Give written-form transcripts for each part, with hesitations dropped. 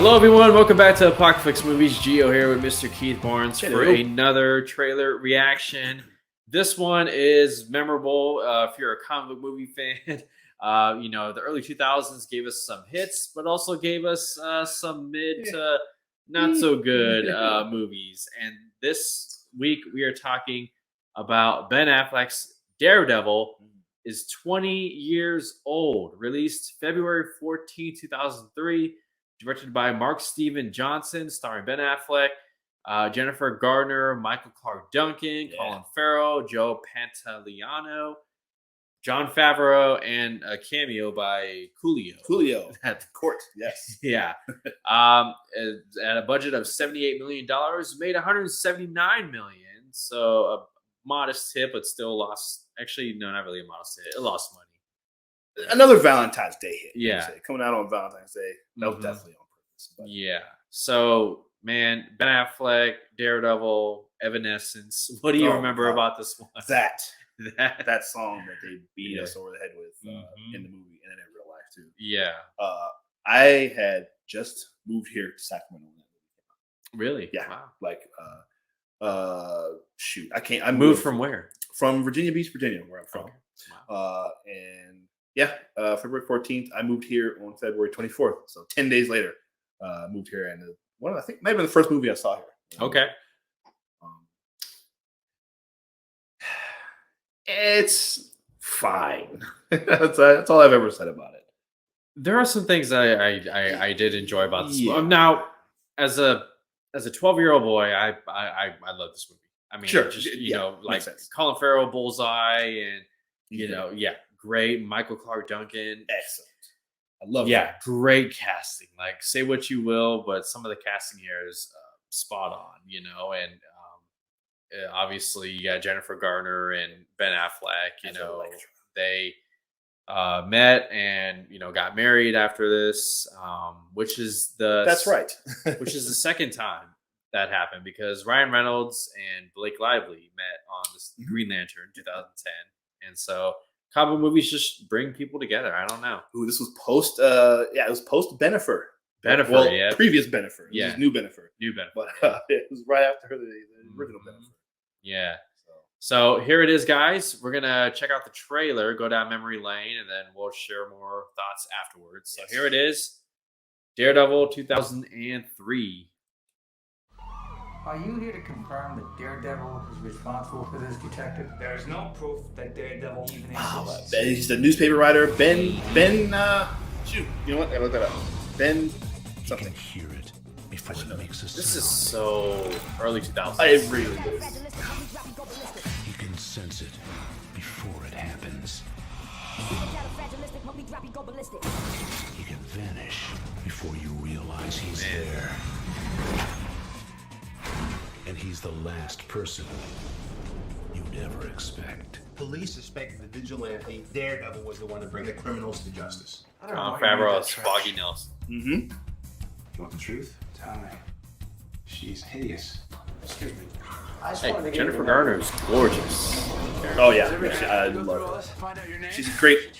Hello, everyone. Welcome back to Apocalypse Movies. Gio here with Mr. Keith Barnes for Hello. another trailer reaction. This one is memorable if you're a comic book movie fan. The early 2000s gave us some hits, but also gave us some mid to not so good movies. And this week we are talking about Ben Affleck's Daredevil. Is 20 years old, released February 14, 2003. Directed by Mark Steven Johnson, starring Ben Affleck, Jennifer Gardner, Michael Clark Duncan, Colin Farrell, Joe Pantoliano, Jon Favreau, and a cameo by Coolio. Coolio at the court, yes. Yeah. At a budget of $78 million, made $179 million. So a modest hit, but still lost. Actually, no, not really a modest hit. It lost money. Another Valentine's Day hit. Yeah. Coming out on Valentine's Day. That was definitely on purpose. But. Yeah. So, man, Ben Affleck, Daredevil, Evanescence. What do you remember about this one? That song that they beat us over the head with in the movie and in real life, too. Yeah. I had just moved here to Sacramento when that movie came out. Really? Yeah. Wow. Shoot. I moved from where? From Virginia Beach, Virginia, where I'm from. Okay. Wow. February 14th. I moved here on February 24th. So 10 days later, moved here, and I think maybe the first movie I saw here. Okay. It's fine. That's all I've ever said about it. There are some things I did enjoy about this movie. Now, as a 12-year-old boy, I love this movie. I mean, sure. Just like Colin Farrell, Bullseye, and great Michael Clark Duncan. Excellent. I love that. Great casting. Like, say what you will, but some of the casting here is spot on, and obviously you got Jennifer Garner and Ben Affleck, they met and, got married after this, which is that's right. which is the second time that happened, because Ryan Reynolds and Blake Lively met on this Green Lantern 2010. And so comic movies just bring people together. I don't know. Ooh, this was post it was post Bennifer. Previous Bennifer. Yeah. This is new Bennifer. But it was right after the original Bennifer. Yeah. So here it is, guys. We're going to check out the trailer, go down memory lane, and then we'll share more thoughts afterwards. So here it is. Daredevil 2003. Are you here to confirm that Daredevil is responsible for this, Detective? There is no proof that Daredevil even exists. He's the newspaper writer, Ben, shoot, you know what? I looked that up. Ben something. You can hear it before it makes a sound. This is so early 2000s. It really is. You can sense it before it happens. He can vanish before you realize he's there. And he's the last person you'd ever expect. Police suspect the vigilante Daredevil was the one to bring the criminals to justice. Favreau is Foggy Nelson. You want the truth? Tell me. She's hideous. Excuse me. Hey, Jennifer Garner is gorgeous. Oh yeah, I love her. She's great.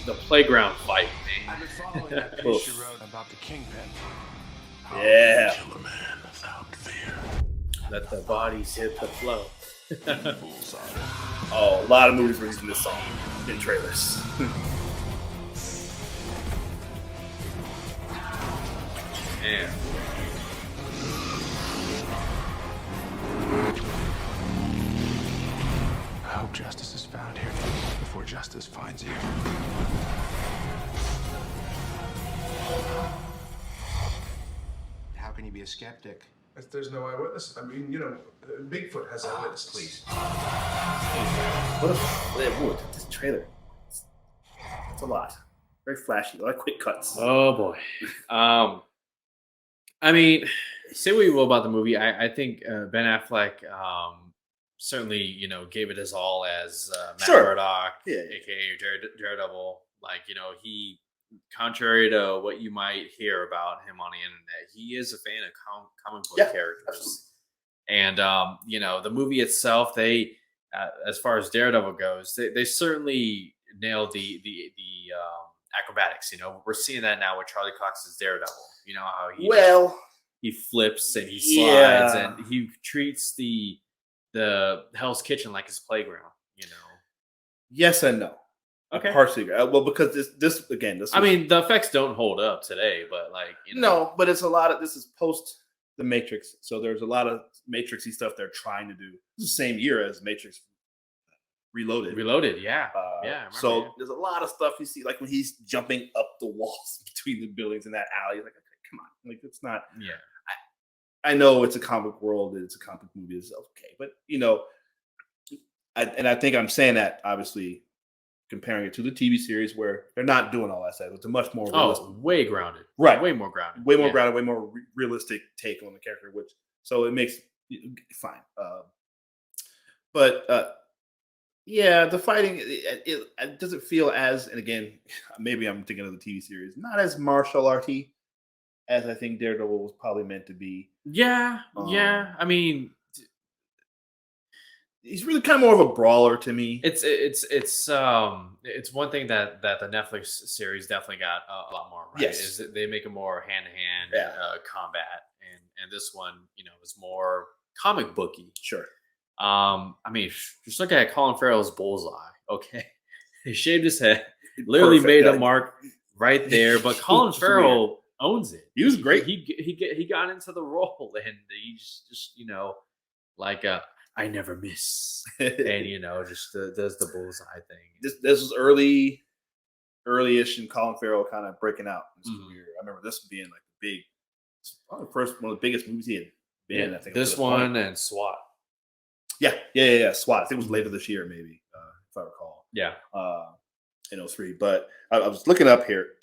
The playground fight, man. She wrote about the Kingpin. Yeah. Kill a man without fear. Let the bodies hit the flow. Oh, a lot of movies were using this song in trailers. Man. I hope justice is found here before justice finds you. How can you be a skeptic? If there's no eyewitness, I mean, Bigfoot has eyewitnesses. Please. This trailer. It's a lot. Very flashy. A lot of quick cuts. Oh boy. I mean, say what you will about the movie. I think Ben Affleck certainly, gave it his all as Matt Murdock, aka Daredevil. Like, he, contrary to what you might hear about him on the internet, he is a fan of comic book characters. Absolutely. And the movie itself, they as far as Daredevil goes, they certainly nailed the acrobatics. We're seeing that now with Charlie Cox's Daredevil. How he flips and he slides and he treats the Hell's Kitchen like his playground. Yes and no. Okay. Partially. Well, because this. I mean, the effects don't hold up today, but no, but it's a lot of this is post the Matrix, so there's a lot of Matrixy stuff they're trying to do. It's the same year as Matrix Reloaded. Yeah. So there's a lot of stuff you see, like when he's jumping up the walls between the buildings in that alley. Like, okay, come on, like it's not. Yeah. I know it's a comic world, it's a comic movie, it's okay, but I think I'm saying that obviously comparing it to the TV series where they're not doing all that stuff. It's a much more realistic, way grounded, right? Way more grounded, grounded, way more realistic take on the character, so it makes fine. But the fighting it doesn't feel as, and again, maybe I'm thinking of the TV series, not as martial arty as I think Daredevil was probably meant to be. Yeah. I mean, he's really kind of more of a brawler to me. It's one thing that the Netflix series definitely got a lot more right. Yes. Is that they make it more hand-to-hand combat, and this one is more comic booky. Sure. I mean, just look at Colin Farrell's bullseye. Okay, he shaved his head, literally made a mark right there. But Colin Farrell owns it. He was great. He got into the role, and he's just like I never miss, and just does the bullseye thing. This was early-ish, and Colin Farrell kind of breaking out in his career. I remember this being like the big, probably one of the biggest movies he had been. I think this one and SWAT. Yeah. SWAT. I think it was later this year, maybe, if I recall. Yeah. In 2003. But I was looking up here.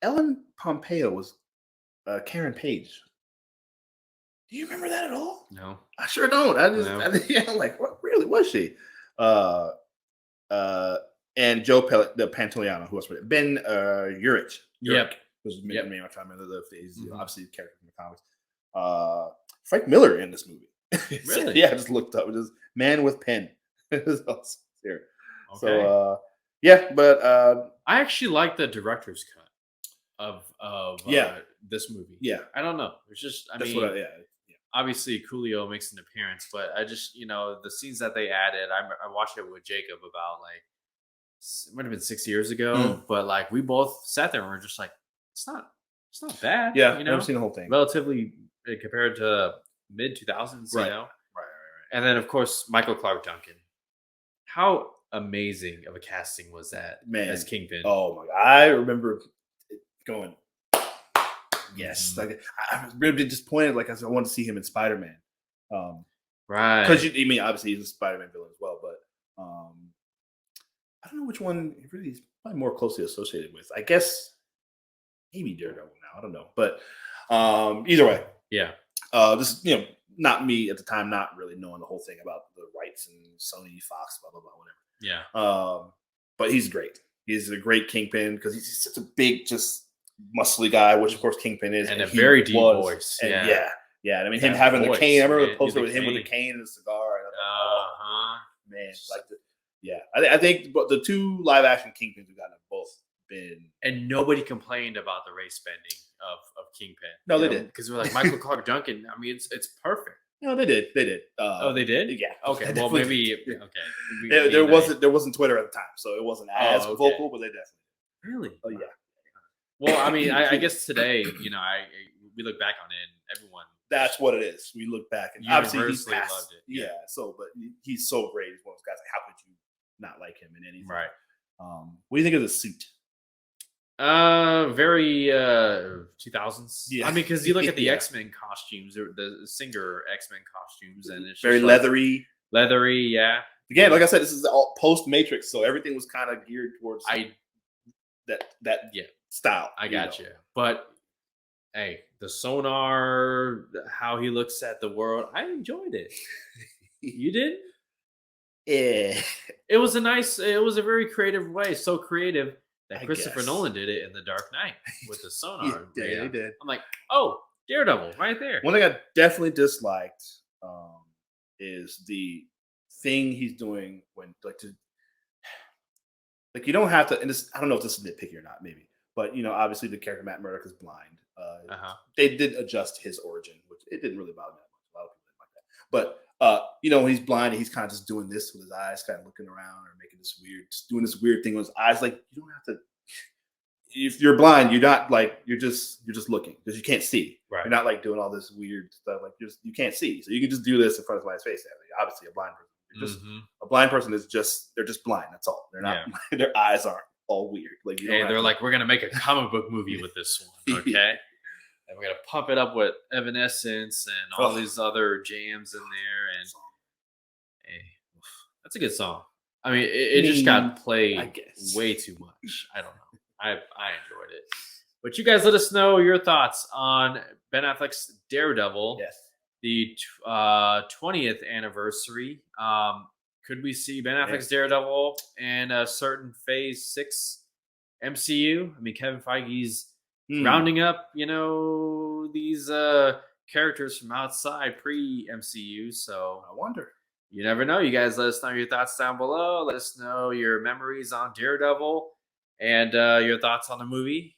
Ellen Pompeo was Karen Page. Do you remember that at all? No. I sure don't. I'm like, what really was she? And Joe the Pantoliano, who else was it? Ben Urich. Yep. Was his name. I'm trying to remember the phase. Obviously, the character from the comics. Frank Miller in this movie. Really? Yeah, I just looked up. It was Man with Pen. It was awesome here. Okay. So, but I actually like the director's cut of this movie. Yeah. I don't know. It's just, obviously Coolio makes an appearance, but I just, the scenes that they added, I watched it with Jacob about it might have been 6 years ago, but like we both sat there and we're just like, it's not bad. Yeah. Never seen the whole thing. Relatively compared to mid 2000s, right. Right. And then of course, Michael Clark Duncan. How amazing of a casting was that as Kingpin? Oh my God. I remember going, yes. Like I was really disappointed. Like I wanted to see him in Spider-Man. Right. Because obviously he's a Spider-Man villain as well, but I don't know which one he really is probably more closely associated with. I guess maybe Daredevil now. I don't know. But either way. Yeah. This not me at the time, not really knowing the whole thing about the rights and Sony, Fox, blah, blah, blah, whatever. Yeah. But he's great. He's a great Kingpin because he's such a big, just muscly guy, which of course Kingpin is. And a very deep voice. And yeah. I mean, him having the cane. I remember the poster with him with the cane and the cigar. And man, I think the two live action Kingpins we've gotten have both been. And nobody complained about the race bending of Kingpin. No, they did. Because we're like, Michael Clark Duncan, I mean, it's perfect. No, they did. They did. They did? Yeah. Okay. Well, maybe. Okay. There wasn't Twitter at the time, so it wasn't as vocal, but they definitely did. Really? Oh yeah. Well, I mean, I guess today, we look back on it, and everyone. That's what it is. We look back, and obviously he's loved it. Yeah. So, but he's so great. He's one of those guys. Like, how could you not like him in anything? Right. What do you think of the suit? Very 2000s. Yeah. I mean, because you look at the X-Men costumes, or the Singer X-Men costumes, and it's very just leathery. Leathery, yeah. Again, like I said, this is all post Matrix, so everything was kind of geared towards that style. I got you. But hey, the sonar, how he looks at the world, I enjoyed it. You did? Yeah. It was a very creative way. So creative that Christopher Nolan did it in The Dark Knight with the sonar. Yeah, he did. I'm like, oh, Daredevil, right there. One thing I definitely disliked is the thing he's doing when like you don't have to. And this, I don't know if this is nitpicky or not, maybe, but obviously the character Matt Murdock is blind. They did adjust his origin, which it didn't really bother me that much. A lot of people didn't like that, but when he's blind and he's kind of just doing this with his eyes, kind of looking around or making this weird, just doing this weird thing with his eyes. Like you don't have to. If you're blind, you're not like you're just looking because you can't see. Right. You're not like doing all this weird stuff. Like you can't see, so you can just do this in front of somebody's face. Obviously, a blind person. A blind person is they're just blind. That's all. They're not. Their eyes aren't all weird. Like they're like, we're gonna make a comic book movie with this one, okay? And we're gonna pump it up with Evanescence and all these other jams in there, and that's a good song. I mean, it just got played way too much. I don't know. I enjoyed it. But you guys let us know your thoughts on Ben Affleck's Daredevil. Yes. The 20th anniversary. Could we see Ben Affleck's Daredevil in a certain Phase 6 MCU? I mean, Kevin Feige's rounding up, these characters from outside pre-MCU. So I wonder. You never know. You guys let us know your thoughts down below. Let us know your memories on Daredevil and your thoughts on the movie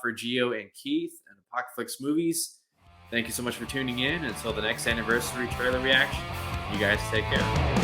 for Gio and Keith and Apocalypse Movies. Thank you so much for tuning in. Until the next anniversary trailer reaction, you guys take care.